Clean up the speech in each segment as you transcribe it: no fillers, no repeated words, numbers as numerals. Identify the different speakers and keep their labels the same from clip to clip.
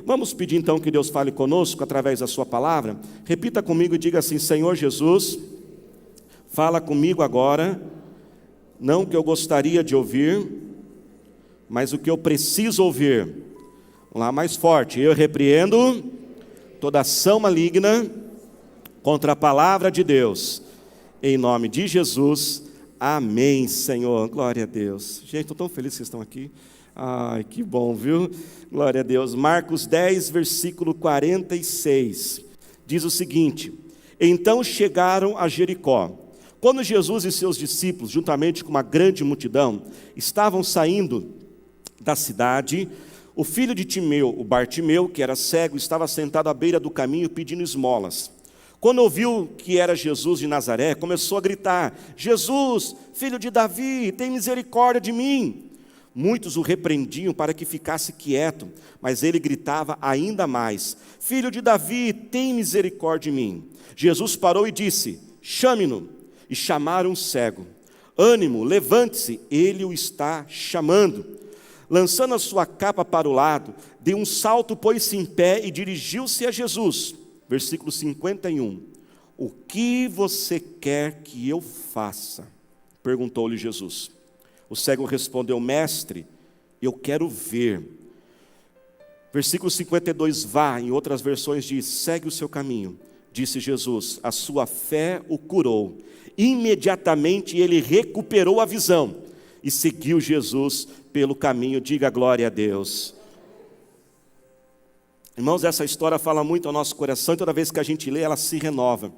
Speaker 1: Vamos pedir então que Deus fale conosco através da sua palavra. Repita comigo e diga assim: Senhor Jesus, fala comigo agora, não o que eu gostaria de ouvir, mas o que eu preciso ouvir. Vamos lá, mais forte. Eu repreendo toda ação maligna contra a palavra de Deus, em nome de Jesus, amém, Senhor. Glória a Deus. Gente, estou tão feliz que vocês estão aqui. Ai, que bom, viu? Glória a Deus. Marcos 10, versículo 46, diz o seguinte: então chegaram a Jericó. Quando Jesus e seus discípulos, juntamente com uma grande multidão, estavam saindo da cidade, o filho de Timeu, o Bartimeu, que era cego, estava sentado à beira do caminho pedindo esmolas. Quando ouviu que era Jesus de Nazaré, começou a gritar: Jesus, filho de Davi, tem misericórdia de mim. Muitos o repreendiam para que ficasse quieto, mas ele gritava ainda mais: Filho de Davi, tem misericórdia de mim. Jesus parou e disse: chame-no. E chamaram o cego. Ânimo, levante-se, ele o está chamando. Lançando a sua capa para o lado, deu um salto, pôs-se em pé e dirigiu-se a Jesus. Versículo 51. O que você quer que eu faça? Perguntou-lhe Jesus. O cego respondeu: mestre, eu quero ver. Versículo 52, vá, em outras versões diz: segue o seu caminho. Disse Jesus: a sua fé o curou. Imediatamente ele recuperou a visão e seguiu Jesus pelo caminho. Diga glória a Deus. Irmãos, essa história fala muito ao nosso coração e toda vez que a gente lê, ela se renova.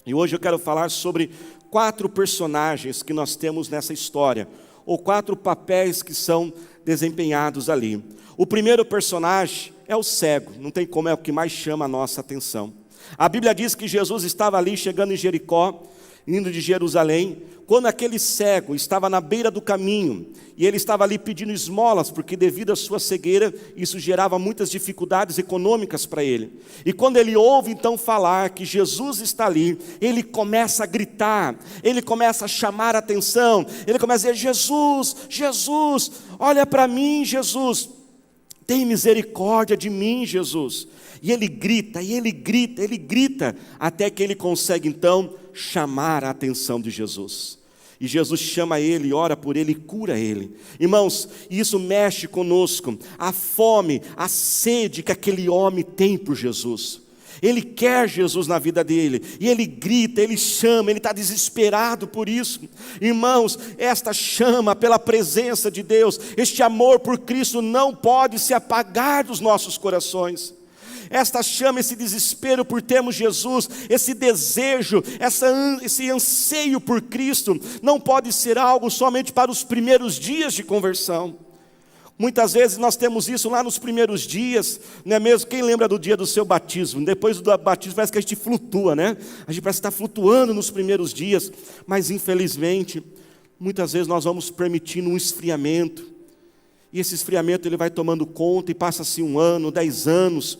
Speaker 1: E hoje eu quero falar sobre 4 personagens que nós temos nessa história, ou 4 papéis que são desempenhados ali. O primeiro personagem é o cego, não tem como, é o que mais chama a nossa atenção. A Bíblia diz que Jesus estava ali chegando em Jericó, indo de Jerusalém, quando aquele cego estava na beira do caminho, e ele estava ali pedindo esmolas, porque devido à sua cegueira, isso gerava muitas dificuldades econômicas para ele. E quando ele ouve então falar que Jesus está ali, ele começa a gritar, ele começa a chamar a atenção, ele começa a dizer: Jesus, Jesus, olha para mim, Jesus, tem misericórdia de mim, Jesus. E ele grita, e ele grita, ele grita, até que ele consegue então chamar a atenção de Jesus. E Jesus chama ele, ora por ele e cura ele. Irmãos, isso mexe conosco, a fome, a sede que aquele homem tem por Jesus. Ele quer Jesus na vida dele, e ele grita, ele chama, ele está desesperado por isso. Irmãos, esta chama pela presença de Deus, este amor por Cristo não pode se apagar dos nossos corações. Esta chama, esse desespero por termos Jesus, esse desejo, esse anseio por Cristo, não pode ser algo somente para os primeiros dias de conversão. Muitas vezes nós temos isso lá nos primeiros dias, não é mesmo? Quem lembra do dia do seu batismo? Depois do batismo parece que a gente flutua, né? A gente parece estar flutuando nos primeiros dias, mas infelizmente, muitas vezes nós vamos permitindo um esfriamento, e esse esfriamento ele vai tomando conta, e passa-se 1 ano, 10 anos,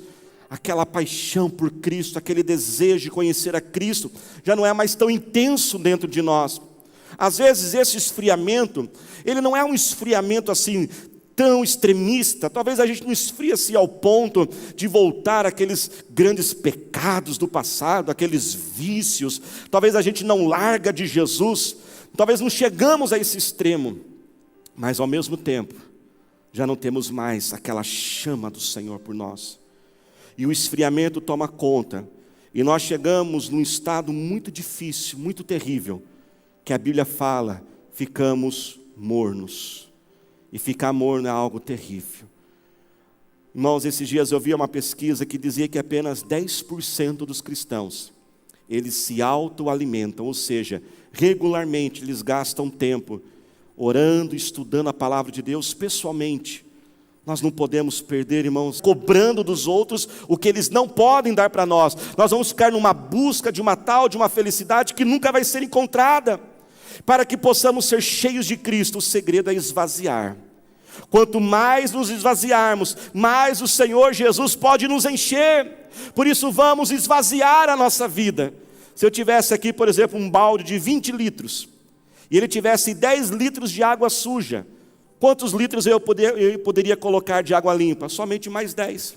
Speaker 1: aquela paixão por Cristo, aquele desejo de conhecer a Cristo, já não é mais tão intenso dentro de nós. Às vezes esse esfriamento, ele não é um esfriamento assim, tão extremista. Talvez a gente não esfria-se ao ponto de voltar àqueles grandes pecados do passado, aqueles vícios. Talvez a gente não larga de Jesus, talvez não chegamos a esse extremo, mas ao mesmo tempo, já não temos mais aquela chama do Senhor por nós. E o esfriamento toma conta, e nós chegamos num estado muito difícil, muito terrível, que a Bíblia fala, ficamos mornos. E ficar morno é algo terrível. Irmãos, esses dias eu vi uma pesquisa que dizia que apenas 10% dos cristãos, eles se autoalimentam, ou seja, regularmente eles gastam tempo orando, estudando a palavra de Deus pessoalmente. Nós não podemos perder, irmãos, cobrando dos outros o que eles não podem dar para nós. Nós vamos ficar numa busca de uma felicidade que nunca vai ser encontrada. Para que possamos ser cheios de Cristo, o segredo é esvaziar. Quanto mais nos esvaziarmos, mais o Senhor Jesus pode nos encher. Por isso vamos esvaziar a nossa vida. Se eu tivesse aqui, por exemplo, um balde de 20 litros, e ele tivesse 10 litros de água suja, quantos litros eu poderia colocar de água limpa? Somente mais 10.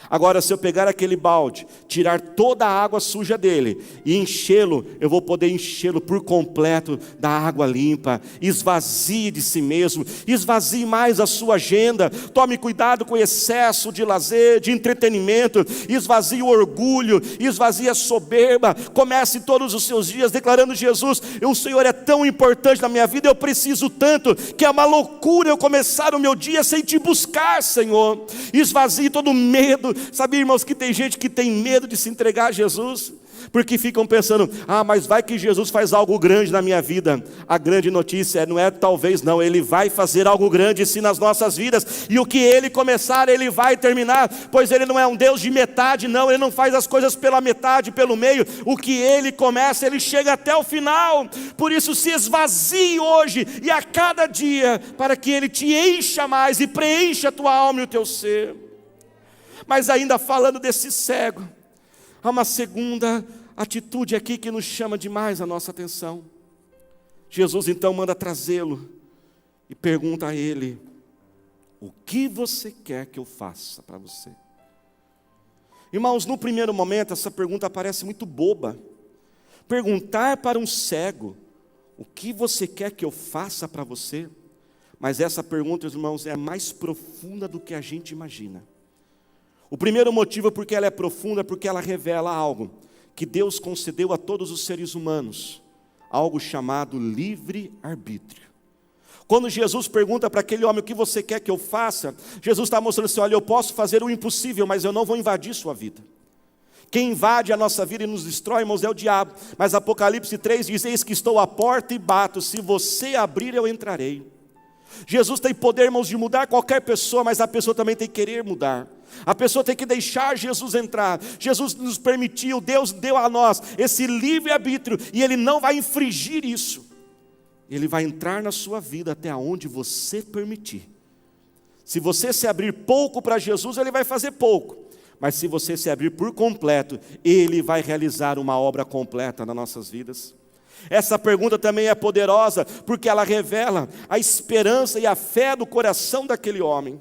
Speaker 1: Agora, se eu pegar aquele balde, tirar toda a água suja dele e enchê-lo, eu vou poder enchê-lo por completo da água limpa. Esvazie de si mesmo, esvazie mais a sua agenda. Tome cuidado com o excesso de lazer, de entretenimento. Esvazie o orgulho, esvazie a soberba. Comece todos os seus dias declarando: Jesus, o Senhor é tão importante na minha vida, eu preciso tanto, que é uma loucura eu começar o meu dia sem te buscar, Senhor. Esvazie todo o medo. Sabe, irmãos, que tem gente que tem medo de se entregar a Jesus, porque ficam pensando: mas vai que Jesus faz algo grande na minha vida. A grande notícia não é talvez não, Ele vai fazer algo grande sim nas nossas vidas, e o que Ele começar, Ele vai terminar, pois Ele não é um Deus de metade não, Ele não faz as coisas pela metade, pelo meio. O que Ele começa, Ele chega até o final. Por isso se esvazie hoje e a cada dia, para que Ele te encha mais e preencha a tua alma e o teu ser. Mas ainda falando desse cego, há uma segunda atitude aqui que nos chama demais a nossa atenção. Jesus então manda trazê-lo e pergunta a ele: o que você quer que eu faça para você? Irmãos, no primeiro momento essa pergunta parece muito boba. Perguntar para um cego: o que você quer que eu faça para você? Mas essa pergunta, irmãos, é mais profunda do que a gente imagina. O primeiro motivo porque ela é profunda, porque ela revela algo que Deus concedeu a todos os seres humanos, algo chamado livre-arbítrio. Quando Jesus pergunta para aquele homem: o que você quer que eu faça? Jesus está mostrando assim: olha, eu posso fazer o impossível, mas eu não vou invadir sua vida. Quem invade a nossa vida e nos destrói, irmãos, é o diabo. Mas Apocalipse 3 diz: eis que estou à porta e bato, se você abrir eu entrarei. Jesus tem poder, irmãos, de mudar qualquer pessoa, mas a pessoa também tem que querer mudar. A pessoa tem que deixar Jesus entrar. Jesus nos permitiu, Deus deu a nós esse livre-arbítrio, e Ele não vai infringir isso. Ele vai entrar na sua vida até onde você permitir. Se você se abrir pouco para Jesus, Ele vai fazer pouco. Mas se você se abrir por completo, Ele vai realizar uma obra completa nas nossas vidas. Essa pergunta também é poderosa, porque ela revela a esperança e a fé do coração daquele homem.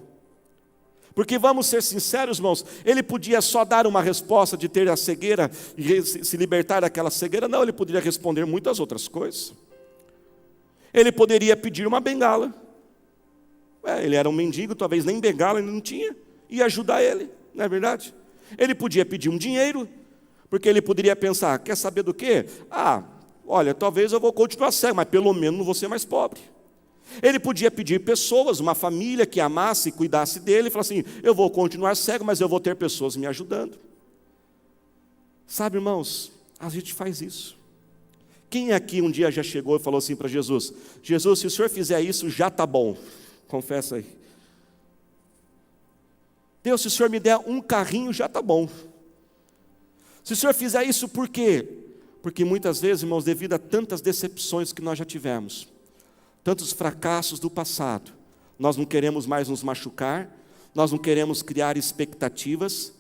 Speaker 1: Porque vamos ser sinceros, irmãos, ele podia só dar uma resposta de ter a cegueira e se libertar daquela cegueira. Não, ele poderia responder muitas outras coisas. Ele poderia pedir uma bengala. Ele era um mendigo, talvez nem bengala ele não tinha, e ajudar ele, não é verdade? Ele podia pedir um dinheiro, porque ele poderia pensar: quer saber do quê? Olha, talvez eu vou continuar cego, mas pelo menos não vou ser mais pobre. Ele podia pedir pessoas, uma família que amasse e cuidasse dele, e falar assim: eu vou continuar cego, mas eu vou ter pessoas me ajudando. Sabe, irmãos, a gente faz isso. Quem aqui um dia já chegou e falou assim para Jesus: Jesus, se o Senhor fizer isso, já está bom. Confessa aí. Deus, se o Senhor me der um carrinho, já está bom. Se o Senhor fizer isso, por quê? Porque muitas vezes, irmãos, devido a tantas decepções que nós já tivemos, tantos fracassos do passado, nós não queremos mais nos machucar, nós não queremos criar expectativas.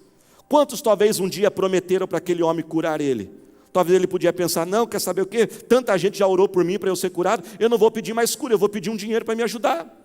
Speaker 1: Quantos talvez um dia prometeram para aquele homem curar ele? Talvez ele podia pensar: não, quer saber o quê? Tanta gente já orou por mim para eu ser curado, eu não vou pedir mais cura, eu vou pedir um dinheiro para me ajudar.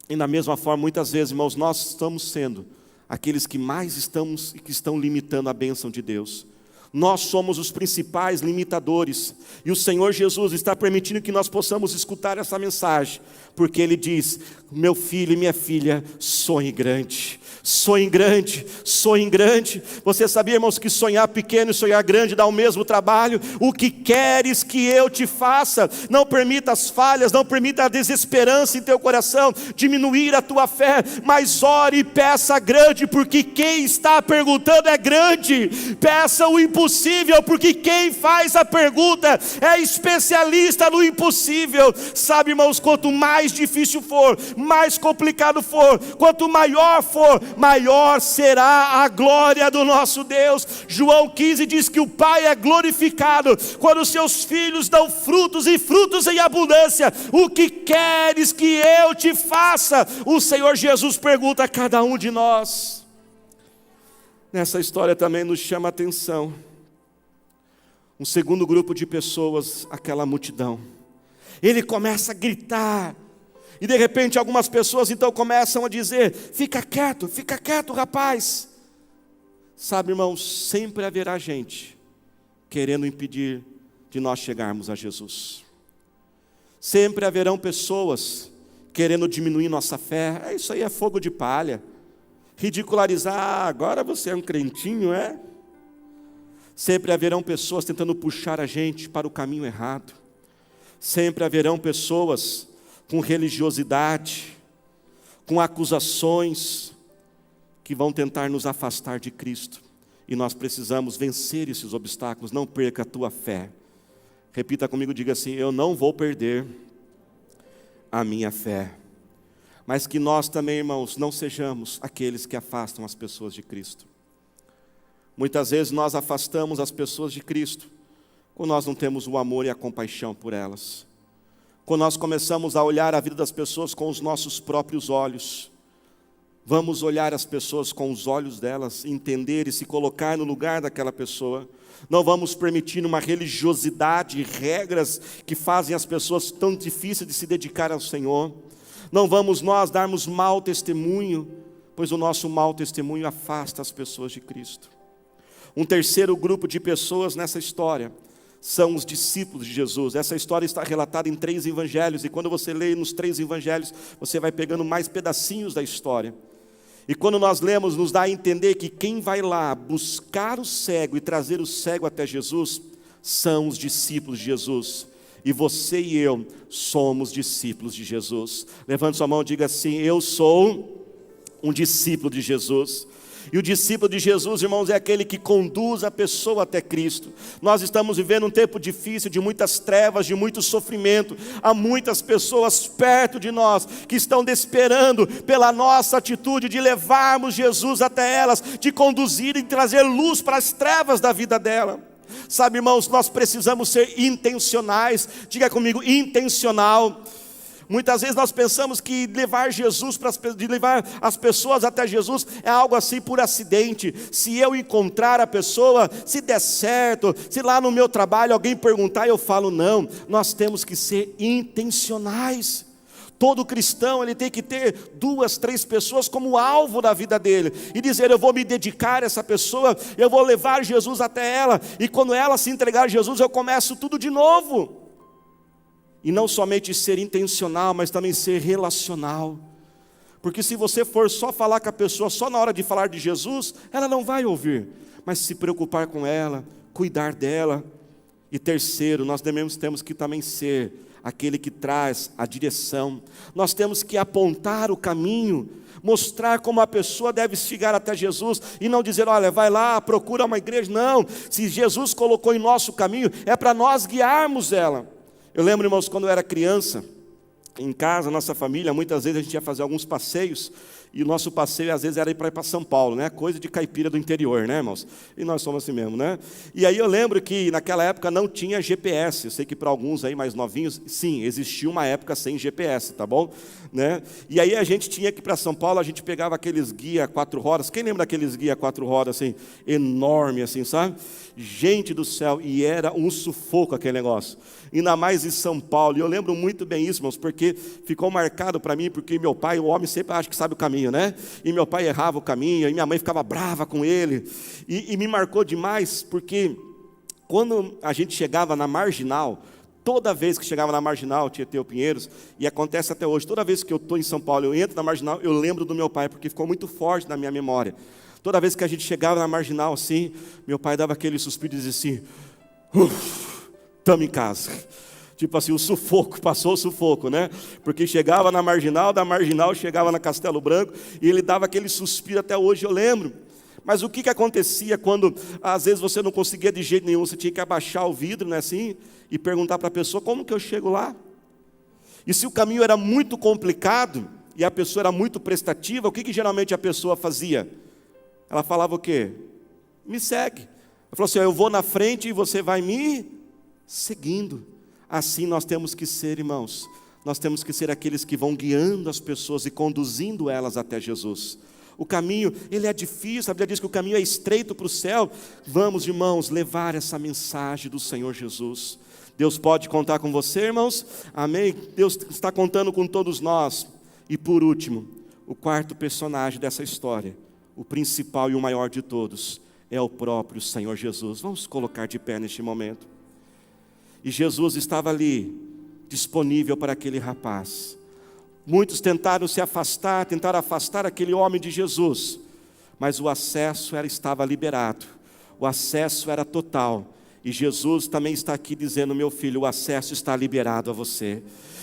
Speaker 1: E da mesma forma, muitas vezes, irmãos, nós estamos sendo aqueles que mais estamos e que estão limitando a bênção de Deus. Nós somos os principais limitadores, e o Senhor Jesus está permitindo que nós possamos escutar essa mensagem, porque Ele diz: meu filho e minha filha, sonhe grande, sonhe grande, sonhe grande. Você sabia, irmãos, que sonhar pequeno e sonhar grande dá o mesmo trabalho? O que queres que eu te faça? Não permita as falhas, não permita a desesperança em teu coração diminuir a tua fé, mas ore e peça grande, porque quem está perguntando é grande. Peça o impossível, porque quem faz a pergunta é especialista no impossível. Sabe, irmãos, quanto mais difícil for, mais complicado for, quanto maior for, maior será a glória do nosso Deus. João 15 diz que o Pai é glorificado quando os seus filhos dão frutos, e frutos em abundância. O que queres que eu te faça? O Senhor Jesus pergunta a cada um de nós. Nessa história também nos chama a atenção um segundo grupo de pessoas, aquela multidão. Ele começa a gritar, e de repente algumas pessoas então começam a dizer: fica quieto rapaz, Sabe, irmãos, sempre haverá gente querendo impedir de nós chegarmos a Jesus. Sempre haverão pessoas querendo diminuir nossa fé. Isso aí é fogo de palha. Ridicularizar, agora você é um crentinho, é? Sempre haverão pessoas tentando puxar a gente para o caminho errado. Sempre haverão pessoas com religiosidade, com acusações, que vão tentar nos afastar de Cristo. E nós precisamos vencer esses obstáculos. Não perca a tua fé. Repita comigo, diga assim: eu não vou perder a minha fé. Mas que nós também, irmãos, não sejamos aqueles que afastam as pessoas de Cristo. Muitas vezes nós afastamos as pessoas de Cristo quando nós não temos o amor e a compaixão por elas. Quando nós começamos a olhar a vida das pessoas com os nossos próprios olhos. Vamos olhar as pessoas com os olhos delas, entender e se colocar no lugar daquela pessoa. Não vamos permitir uma religiosidade, regras que fazem as pessoas tão difíceis de se dedicar ao Senhor. Não vamos nós darmos mau testemunho, pois o nosso mau testemunho afasta as pessoas de Cristo. Um terceiro grupo de pessoas nessa história são os discípulos de Jesus. Essa história está relatada em 3 evangelhos, e quando você lê nos 3 evangelhos, você vai pegando mais pedacinhos da história. E quando nós lemos, nos dá a entender que quem vai lá buscar o cego e trazer o cego até Jesus, são os discípulos de Jesus. E você e eu somos discípulos de Jesus. Levante sua mão e diga assim: eu sou um discípulo de Jesus. E o discípulo de Jesus, irmãos, é aquele que conduz a pessoa até Cristo. Nós estamos vivendo um tempo difícil, de muitas trevas, de muito sofrimento. Há muitas pessoas perto de nós que estão esperando pela nossa atitude de levarmos Jesus até elas, de conduzir e trazer luz para as trevas da vida dela. Sabe, irmãos, nós precisamos ser intencionais. Diga comigo, intencional. Muitas vezes nós pensamos que levar as pessoas até Jesus é algo assim por acidente. Se eu encontrar a pessoa, se der certo, se lá no meu trabalho alguém perguntar, eu falo não. Nós temos que ser intencionais. Todo cristão, ele tem que ter 2, 3 pessoas como alvo da vida dele. E dizer, eu vou me dedicar a essa pessoa, eu vou levar Jesus até ela. E quando ela se entregar a Jesus, eu começo tudo de novo. E não somente ser intencional, mas também ser relacional. Porque se você for só falar com a pessoa, só na hora de falar de Jesus, ela não vai ouvir. Mas se preocupar com ela, cuidar dela. E terceiro, nós temos que também ser aquele que traz a direção. Nós temos que apontar o caminho, mostrar como a pessoa deve chegar até Jesus, e não dizer, olha, vai lá, procura uma igreja. Não, se Jesus colocou em nosso caminho, é para nós guiarmos ela. Eu lembro, irmãos, quando eu era criança, em casa, nossa família, muitas vezes a gente ia fazer alguns passeios, e o nosso passeio às vezes era ir para São Paulo, né? Coisa de caipira do interior, né, irmãos? E nós somos assim mesmo, né? E aí eu lembro que naquela época não tinha GPS. Eu sei que para alguns aí mais novinhos, sim, existia uma época sem GPS, tá bom? Né? E aí a gente tinha que ir para São Paulo, a gente pegava aqueles guia 4 rodas. Quem lembra daqueles guia 4 rodas assim, enorme assim, sabe? Gente do céu, e era um sufoco aquele negócio. Ainda mais em São Paulo. E eu lembro muito bem isso, irmãos, porque ficou marcado para mim, porque meu pai, o homem sempre acha que sabe o caminho, né? E meu pai errava o caminho, e minha mãe ficava brava com ele. E me marcou demais, porque quando a gente chegava na Marginal, toda vez que chegava na Marginal, Tietê ou Pinheiros, e acontece até hoje, toda vez que eu estou em São Paulo, eu entro na Marginal, eu lembro do meu pai, porque ficou muito forte na minha memória. Toda vez que a gente chegava na Marginal assim, meu pai dava aquele suspiro e dizia assim, estamos em casa. Tipo assim, o sufoco, passou o sufoco, né? Porque chegava na Marginal, da Marginal chegava na Castelo Branco, e ele dava aquele suspiro, até hoje eu lembro. Mas o que acontecia quando, às vezes, você não conseguia de jeito nenhum, você tinha que abaixar o vidro, né, assim, e perguntar para a pessoa, como que eu chego lá? E se o caminho era muito complicado, e a pessoa era muito prestativa, o que geralmente a pessoa fazia? Ela falava o quê? Me segue. Ela falou assim, eu vou na frente e você vai me seguindo. Assim nós temos que ser, irmãos. Nós temos que ser aqueles que vão guiando as pessoas e conduzindo elas até Jesus. O caminho, ele é difícil, a Bíblia diz que o caminho é estreito para o céu. Vamos, irmãos, levar essa mensagem do Senhor Jesus. Deus pode contar com você, irmãos? Amém? Deus está contando com todos nós. E por último, o quarto personagem dessa história, o principal e o maior de todos, é o próprio Senhor Jesus. Vamos colocar de pé neste momento. E Jesus estava ali, disponível para aquele rapaz. Muitos tentaram se afastar, tentaram afastar aquele homem de Jesus, mas o acesso estava liberado, o acesso era total. E Jesus também está aqui dizendo: meu filho, o acesso está liberado a você.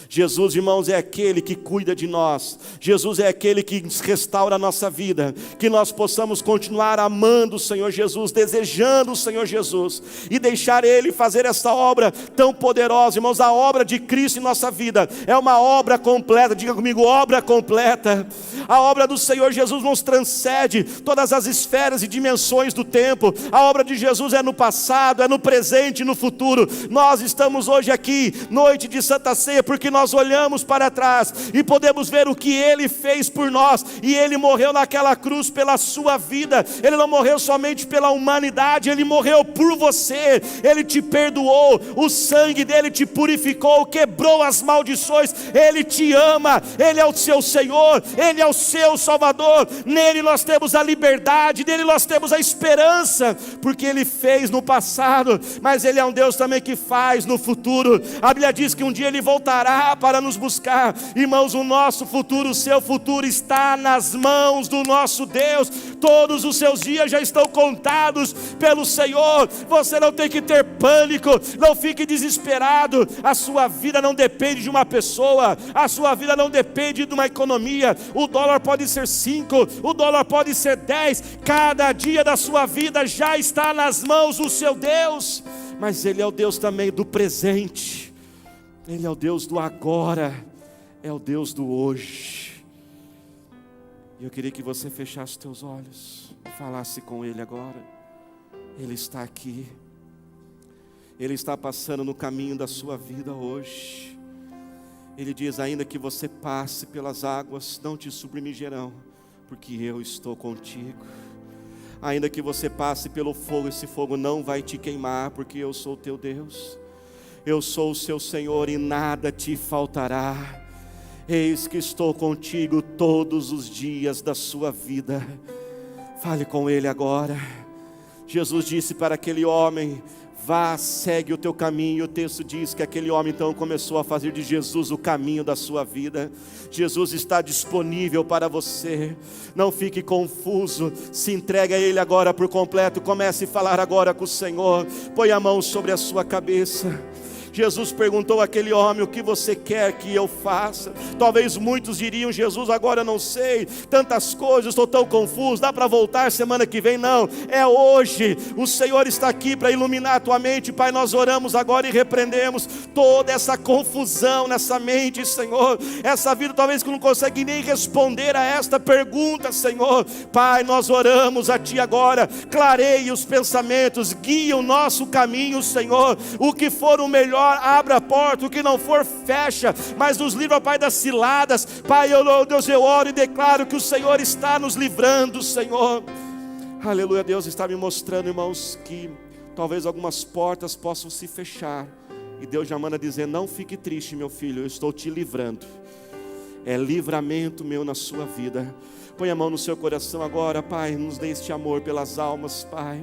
Speaker 1: Jesus, irmãos, é aquele que cuida de nós. Jesus é aquele que restaura a nossa vida. Que nós possamos continuar amando o Senhor Jesus, desejando o Senhor Jesus, e deixar Ele fazer essa obra tão poderosa. Irmãos, a obra de Cristo em nossa vida é uma obra completa. Diga comigo, obra completa. A obra do Senhor Jesus nos transcende todas as esferas e dimensões do tempo. A obra de Jesus é no passado, é no presente e no futuro. Nós estamos hoje aqui, noite de Santa Ceia, porque nós olhamos para trás e podemos ver o que Ele fez por nós. E Ele morreu naquela cruz pela sua vida. Ele não morreu somente pela humanidade, Ele morreu por você. Ele te perdoou, o sangue dele te purificou, quebrou as maldições. Ele te ama, Ele é o seu Senhor, Ele é o seu Salvador. Nele nós temos a liberdade, nele nós temos a esperança, porque Ele fez no passado, mas Ele é um Deus também que faz no futuro. A Bíblia diz que um dia Ele voltará para nos buscar. Irmãos, o nosso futuro, o seu futuro está nas mãos do nosso Deus. Todos os seus dias já estão contados pelo Senhor. Você não tem que ter pânico, não fique desesperado. A sua vida não depende de uma pessoa, a sua vida não depende de uma economia. O dólar pode ser 5, o dólar pode ser 10, cada dia da sua vida já está nas mãos do seu Deus. Mas Ele é o Deus também do presente, Ele é o Deus do agora, é o Deus do hoje. E eu queria que você fechasse os teus olhos e falasse com Ele agora. Ele está aqui, Ele está passando no caminho da sua vida hoje. Ele diz: ainda que você passe pelas águas, não te submergirão, porque eu estou contigo. Ainda que você passe pelo fogo, esse fogo não vai te queimar, porque eu sou o teu Deus. Eu sou o seu Senhor e nada te faltará. Eis que estou contigo todos os dias da sua vida. Fale com Ele agora. Jesus disse para aquele homem: vá, segue o teu caminho. O texto diz que aquele homem então começou a fazer de Jesus o caminho da sua vida. Jesus está disponível para você. Não fique confuso, se entregue a Ele agora por completo. Comece a falar agora com o Senhor. Põe a mão sobre a sua cabeça. Jesus perguntou àquele homem: o que você quer que eu faça? Talvez muitos diriam: Jesus, agora eu não sei, tantas coisas, estou tão confuso, dá para voltar semana que vem? Não, é hoje. O Senhor está aqui para iluminar a tua mente. Pai, nós oramos agora e repreendemos toda essa confusão nessa mente, Senhor. Essa vida talvez que não consegue nem responder a esta pergunta, Senhor. Pai, nós oramos a Ti agora. Clareie os pensamentos, guie o nosso caminho, Senhor. O que for o melhor, abra a porta, o que não for, fecha, mas nos livra, Pai, das ciladas. Pai, Deus, eu oro e declaro que o Senhor está nos livrando, Senhor. Aleluia. Deus está me mostrando, irmãos, que talvez algumas portas possam se fechar, e Deus já manda dizer: não fique triste, meu filho, eu estou te livrando. É livramento meu na sua vida. Põe a mão no seu coração agora. Pai, nos dê este amor pelas almas, Pai.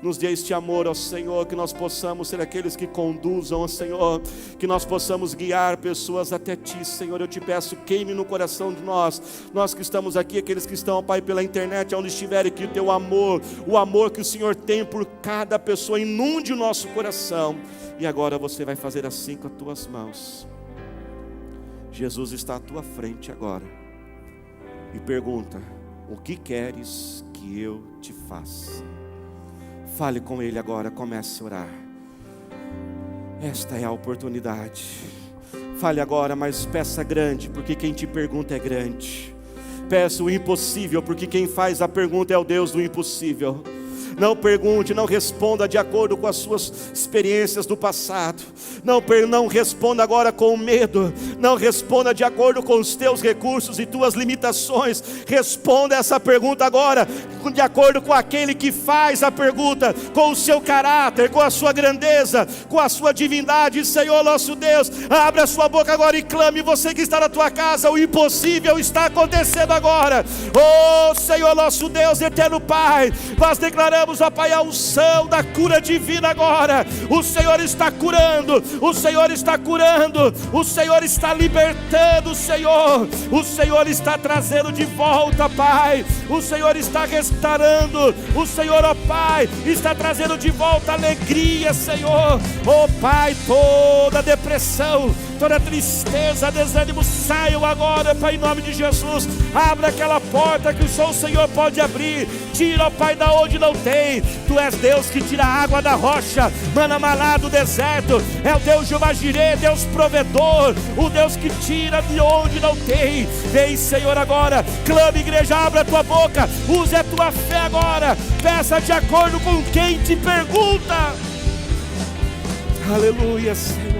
Speaker 1: Nos dê este amor, ó Senhor, que nós possamos ser aqueles que conduzam, ó Senhor, que nós possamos guiar pessoas até Ti, Senhor. Eu te peço, queime no coração de nós que estamos aqui, aqueles que estão, ó Pai, pela internet, onde estiverem, que o Teu amor, o amor que o Senhor tem por cada pessoa, inunde o nosso coração. E agora você vai fazer assim com as tuas mãos. Jesus está à tua frente agora e pergunta: o que queres que eu te faça? Fale com Ele agora, comece a orar. Esta é a oportunidade. Fale agora, mas peça grande, porque quem te pergunta é grande. Peça o impossível, porque quem faz a pergunta é o Deus do impossível. Não pergunte, não responda de acordo com as suas experiências do passado. Não responda agora com medo. Não responda de acordo com os teus recursos e tuas limitações. Responda essa pergunta agora de acordo com aquele que faz a pergunta, com o seu caráter, com a sua grandeza, com a sua divindade. Senhor nosso Deus, abre a sua boca agora e clame. Você que está na tua casa, o impossível está acontecendo agora. Oh Senhor nosso Deus, eterno Pai, nós declaramos Liberamos, ó Pai, a unção da cura divina agora. O Senhor está curando, o Senhor está curando, o Senhor está libertando, Senhor. O Senhor está trazendo de volta, Pai. O Senhor está restaurando, o Senhor, ó Pai, está trazendo de volta alegria, Senhor. Ó Pai, toda depressão, toda tristeza, desânimo, saiam agora, Pai, em nome de Jesus. Abra aquela porta que só o Senhor pode abrir. Tira, ó Pai, da onde não tem. Tu és Deus que tira a água da rocha, Manamalá do deserto. É o Deus Jeová Jirê, Deus provedor, o Deus que tira de onde não tem. Vem, Senhor, agora. Clame, igreja, abra a tua boca, use a tua fé agora. Peça de acordo com quem te pergunta. Aleluia, Senhor.